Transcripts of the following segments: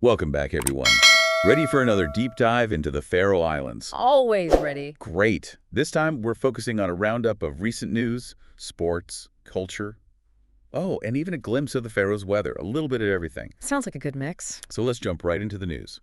Welcome back, everyone. Ready for another deep dive into the Faroe Islands? Always ready. Great. This time, we're focusing on a roundup of recent news, sports, culture, oh, and even a glimpse of the Faroes' weather, a little bit of everything. Sounds like a good mix. So let's jump right into the news.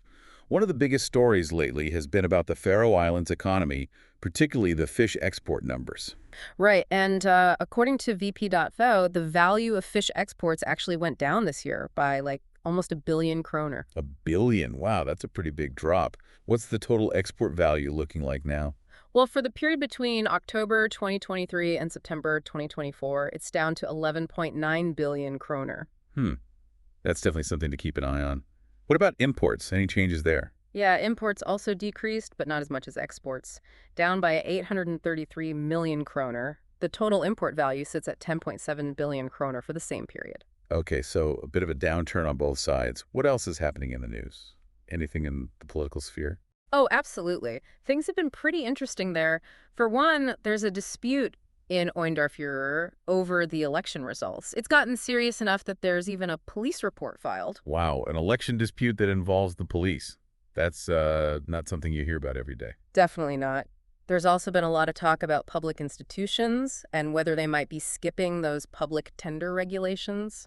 One of the biggest stories lately has been about the Faroe Islands economy, particularly the fish export numbers. Right, and according to VP.fo, the value of fish exports actually went down this year by almost 1 billion kroner. A billion. Wow, that's a pretty big drop. What's the total export value looking like now? Well, for the period between October 2023 and September 2024, it's down to 11.9 billion kroner. Hmm, that's definitely something to keep an eye on. What about imports? Any changes there? Yeah, imports also decreased, but not as much as exports, down by 833 million kroner. The total import value sits at 10.7 billion kroner for the same period. Okay, so a bit of a downturn on both sides. What else is happening in the news? Anything in the political sphere? Oh, absolutely. Things have been pretty interesting there. For one, there's a dispute in Oyndarfjörður over the election results. It's gotten serious enough that there's even a police report filed. Wow, an election dispute that involves the police. That's not something you hear about every day. Definitely not. There's also been a lot of talk about public institutions and whether they might be skipping those public tender regulations.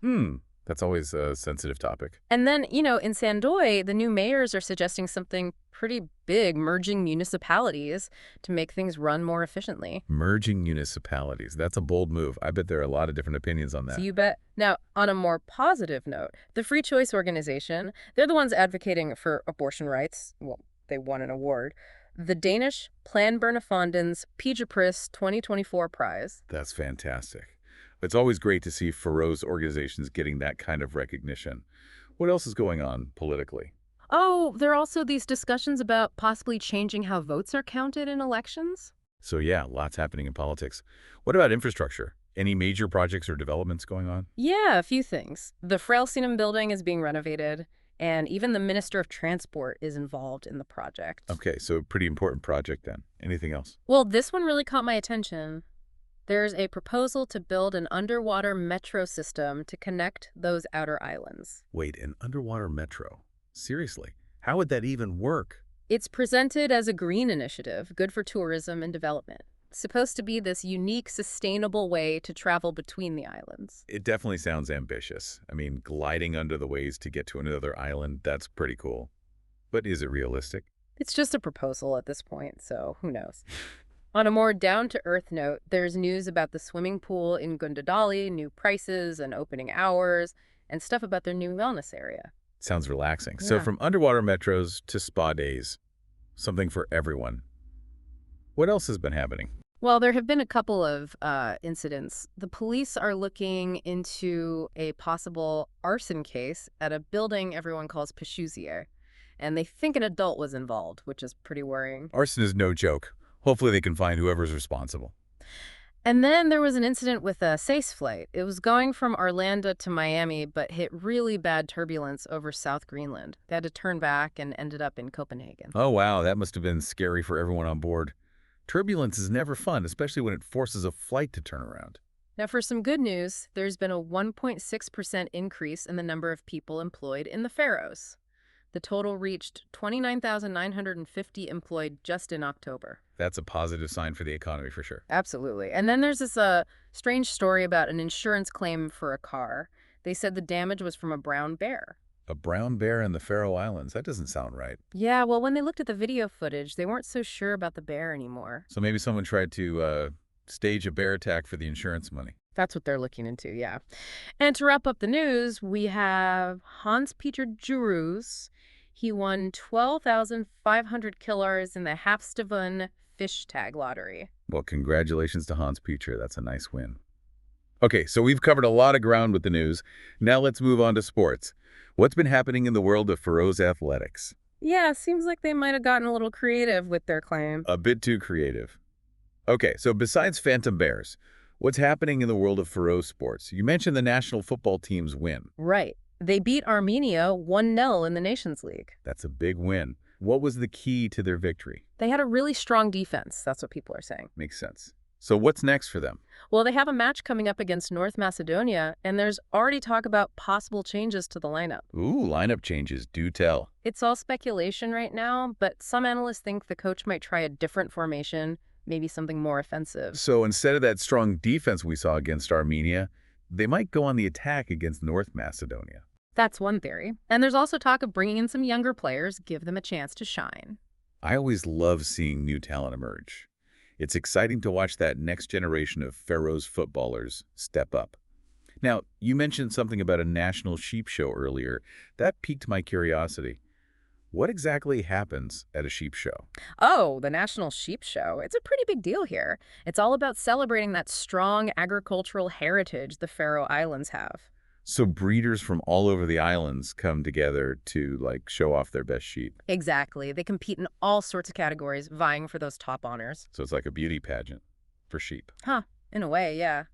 That's always a sensitive topic. And then, in Sandoy, the new mayors are suggesting something pretty big, merging municipalities to make things run more efficiently. Merging municipalities. That's a bold move. I bet there are a lot of different opinions on that. So you bet. Now, on a more positive note, the Free Choice Organization, they're the ones advocating for abortion rights. Well, they won an award. The Danish Planbørnefondens Pigepris 2024 prize. That's fantastic. It's always great to see Faroe's organizations getting that kind of recognition. What else is going on politically? Oh, there are also these discussions about possibly changing how votes are counted in elections. So yeah, lots happening in politics. What about infrastructure? Any major projects or developments going on? Yeah, a few things. The Frelsinem building is being renovated, and even the Minister of Transport is involved in the project. Okay, so a pretty important project then. Anything else? Well, this one really caught my attention. There's a proposal to build an underwater metro system to connect those outer islands. Wait, an underwater metro? Seriously? How would that even work? It's presented as a green initiative, good for tourism and development. It's supposed to be this unique, sustainable way to travel between the islands. It definitely sounds ambitious. I mean, gliding under the waves to get to another island, that's pretty cool. But is it realistic? It's just a proposal at this point, so who knows? On a more down-to-earth note, there's news about the swimming pool in Gundadali, new prices and opening hours, and stuff about their new wellness area. Sounds relaxing. So Yeah. from underwater metros to spa days, something for everyone. What else has been happening? Well, there have been a couple of incidents. The police are looking into a possible arson case at a building everyone calls Peshusier, and they think an adult was involved, which is pretty worrying. Arson is no joke. Hopefully they can find whoever's responsible. And then there was an incident with a SACE flight. It was going from Arlanda to Miami, but hit really bad turbulence over South Greenland. They had to turn back and ended up in Copenhagen. Oh, wow, that must have been scary for everyone on board. Turbulence is never fun, especially when it forces a flight to turn around. Now, for some good news, there's been a 1.6% increase in the number of people employed in the Faroes. The total reached 29,950 employed just in October. That's a positive sign for the economy for sure. Absolutely. And then there's this strange story about an insurance claim for a car. They said the damage was from a brown bear. A brown bear in the Faroe Islands? That doesn't sound right. Yeah, well, when they looked at the video footage, they weren't so sure about the bear anymore. So maybe someone tried to stage a bear attack for the insurance money. That's what they're looking into, yeah. And to wrap up the news, we have Hans-Peter Jurus. He won 12,500 killers in the Havstevun fish tag lottery. Well, congratulations to Hans Peter. That's a nice win. Okay, so we've covered a lot of ground with the news. Now let's move on to sports. What's been happening in the world of Faroes athletics? Yeah, seems like they might have gotten a little creative with their claim. A bit too creative. Okay, so besides Phantom Bears, what's happening in the world of Faroe sports? You mentioned the national football team's win. Right. They beat Armenia 1-0 in the Nations League. That's a big win. What was the key to their victory? They had a really strong defense, that's what people are saying. Makes sense. So what's next for them? Well, they have a match coming up against North Macedonia, and there's already talk about possible changes to the lineup. Ooh, lineup changes, do tell. It's all speculation right now, but some analysts think the coach might try a different formation, maybe something more offensive. So instead of that strong defense we saw against Armenia, they might go on the attack against North Macedonia. That's one theory. And there's also talk of bringing in some younger players, give them a chance to shine. I always love seeing new talent emerge. It's exciting to watch that next generation of Faroe's footballers step up. Now, you mentioned something about a national sheep show earlier. That piqued my curiosity. What exactly happens at a sheep show? Oh, the National Sheep Show. It's a pretty big deal here. It's all about celebrating that strong agricultural heritage the Faroe Islands have. So breeders from all over the islands come together to, like, show off their best sheep. Exactly. They compete in all sorts of categories, vying for those top honors. So it's like a beauty pageant for sheep. Huh, in a way, yeah.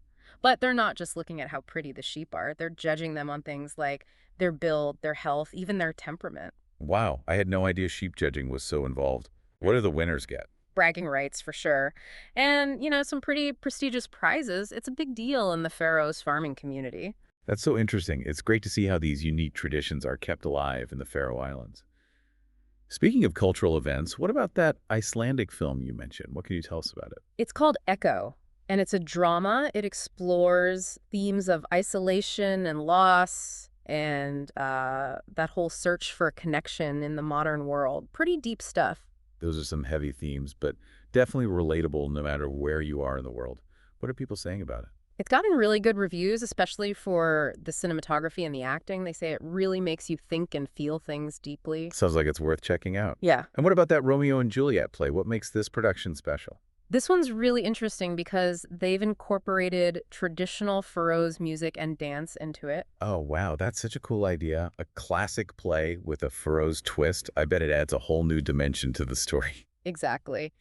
But they're not just looking at how pretty the sheep are. They're judging them on things like their build, their health, even their temperament. Wow, I had no idea sheep judging was so involved. What do the winners get? Bragging rights, for sure. And, some pretty prestigious prizes. It's a big deal in the Faroes farming community. That's so interesting. It's great to see how these unique traditions are kept alive in the Faroe Islands. Speaking of cultural events, what about that Icelandic film you mentioned? What can you tell us about it? It's called Echo, and it's a drama. It explores themes of isolation and loss and that whole search for a connection in the modern world. Pretty deep stuff. Those are some heavy themes, but definitely relatable no matter where you are in the world. What are people saying about it? It's gotten really good reviews, especially for the cinematography and the acting. They say it really makes you think and feel things deeply. Sounds like it's worth checking out. Yeah. And what about that Romeo and Juliet play? What makes this production special? This one's really interesting because they've incorporated traditional Faroese music and dance into it. Oh, wow, that's such a cool idea. A classic play with a Faroese twist. I bet it adds a whole new dimension to the story. Exactly.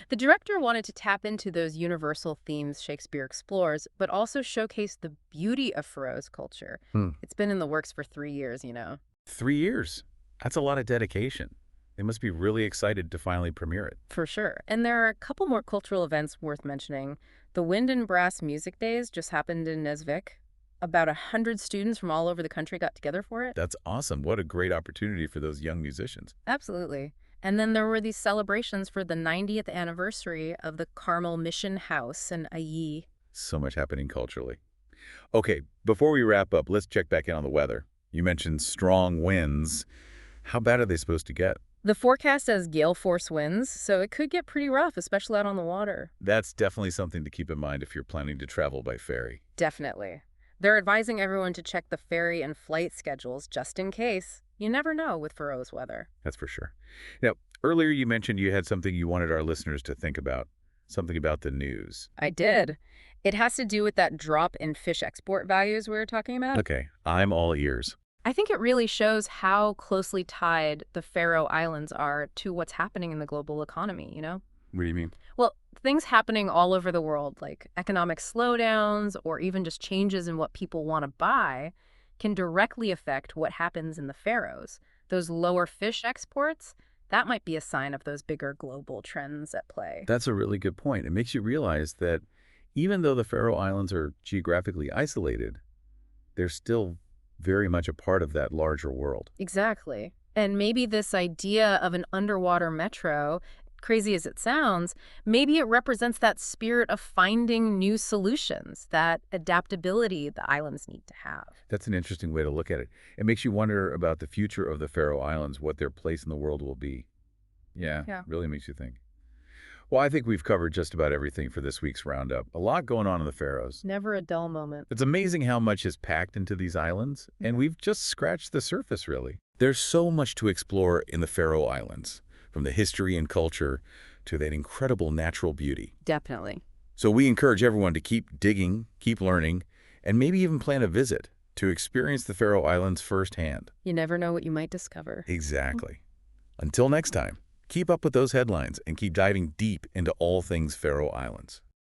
The director wanted to tap into those universal themes Shakespeare explores, but also showcase the beauty of Faroese culture. It's been in the works for 3 years. 3 years. That's a lot of dedication. They must be really excited to finally premiere it. For sure. And there are a couple more cultural events worth mentioning. The Wind and Brass Music Days just happened in Nesvik. About 100 students from all over the country got together for it. That's awesome. What a great opportunity for those young musicians. Absolutely. And then there were these celebrations for the 90th anniversary of the Carmel Mission House in Ayi. So much happening culturally. Okay, before we wrap up, let's check back in on the weather. You mentioned strong winds. How bad are they supposed to get? The forecast says gale force winds, so it could get pretty rough, especially out on the water. That's definitely something to keep in mind if you're planning to travel by ferry. Definitely. They're advising everyone to check the ferry and flight schedules just in case. You never know with Faroe's weather. That's for sure. Now, earlier you mentioned you had something you wanted our listeners to think about, something about the news. I did. It has to do with that drop in fish export values we were talking about. Okay, I'm all ears. I think it really shows how closely tied the Faroe Islands are to what's happening in the global economy. What do you mean? Well, things happening all over the world, like economic slowdowns or even just changes in what people want to buy, can directly affect what happens in the Faroes. Those lower fish exports, that might be a sign of those bigger global trends at play. That's a really good point. It makes you realize that even though the Faroe Islands are geographically isolated, they're still very much a part of that larger world. Exactly. And maybe this idea of an underwater metro, crazy as it sounds, maybe it represents that spirit of finding new solutions, that adaptability the islands need to have. That's an interesting way to look at it. It makes you wonder about the future of the Faroe Islands, what their place in the world will be. Yeah. Really makes you think. Well, I think we've covered just about everything for this week's roundup. A lot going on in the Faroes. Never a dull moment. It's amazing how much is packed into these islands, and we've just scratched the surface, really. There's so much to explore in the Faroe Islands, from the history and culture to that incredible natural beauty. Definitely. So we encourage everyone to keep digging, keep learning, and maybe even plan a visit to experience the Faroe Islands firsthand. You never know what you might discover. Exactly. Until next time, keep up with those headlines and keep diving deep into all things Faroe Islands.